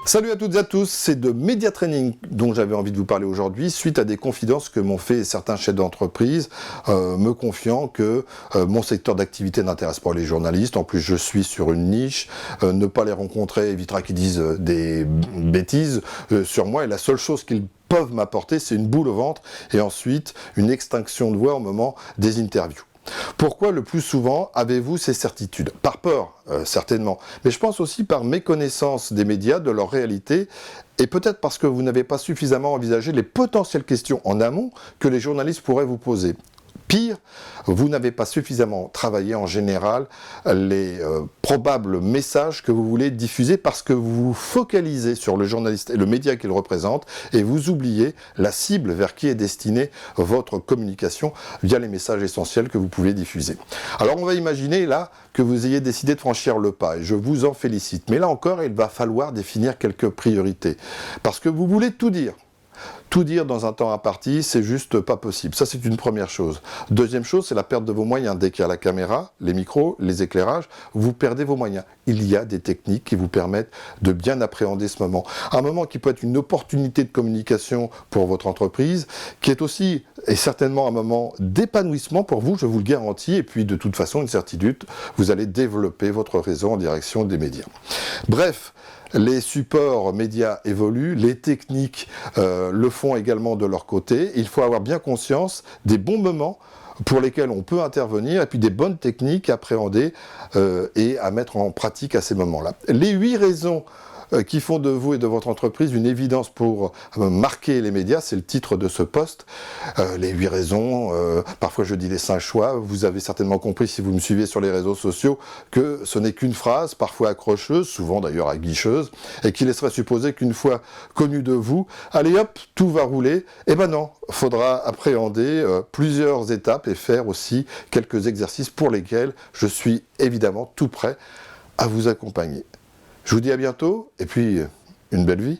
Salut à toutes et à tous, c'est de Media Training dont j'avais envie de vous parler aujourd'hui suite à des confidences que m'ont fait certains chefs d'entreprise me confiant que mon secteur d'activité n'intéresse pas les journalistes, en plus je suis sur une niche, ne pas les rencontrer évitera qu'ils disent des bêtises sur moi et la seule chose qu'ils peuvent m'apporter c'est une boule au ventre et ensuite une extinction de voix au moment des interviews. Pourquoi le plus souvent avez-vous ces certitudes? Par peur, certainement, mais je pense aussi par méconnaissance des médias, de leur réalité, et peut-être parce que vous n'avez pas suffisamment envisagé les potentielles questions en amont que les journalistes pourraient vous poser. Pire, vous n'avez pas suffisamment travaillé en général les probables messages que vous voulez diffuser parce que vous vous focalisez sur le journaliste et le média qu'il représente et vous oubliez la cible vers qui est destinée votre communication via les messages essentiels que vous pouvez diffuser. Alors on va imaginer là que vous ayez décidé de franchir le pas et je vous en félicite. Mais là encore, il va falloir définir quelques priorités parce que vous voulez tout dire. Tout dire dans un temps imparti, c'est juste pas possible. Ça, c'est une première chose. Deuxième chose, c'est la perte de vos moyens. Dès qu'il y a la caméra, les micros, les éclairages, vous perdez vos moyens. Il y a des techniques qui vous permettent de bien appréhender ce moment. Un moment qui peut être une opportunité de communication pour votre entreprise, qui est aussi et certainement un moment d'épanouissement pour vous, je vous le garantis. Et puis, de toute façon, une certitude, vous allez développer votre réseau en direction des médias. Bref, les supports médias évoluent, les techniques le font également de leur côté. Il faut avoir bien conscience des bons moments pour lesquels on peut intervenir et puis des bonnes techniques à appréhender et à mettre en pratique à ces moments-là. Les 8 raisons qui font de vous et de votre entreprise une évidence pour marquer les médias, c'est le titre de ce post. Les 8 raisons, parfois je dis les 5 choix, vous avez certainement compris si vous me suivez sur les réseaux sociaux que ce n'est qu'une phrase, parfois accrocheuse, souvent d'ailleurs aguicheuse, et qui laisserait supposer qu'une fois connu de vous, allez hop, tout va rouler. Eh ben non, faudra appréhender plusieurs étapes et faire aussi quelques exercices pour lesquels je suis évidemment tout prêt à vous accompagner. Je vous dis à bientôt, et puis une belle vie.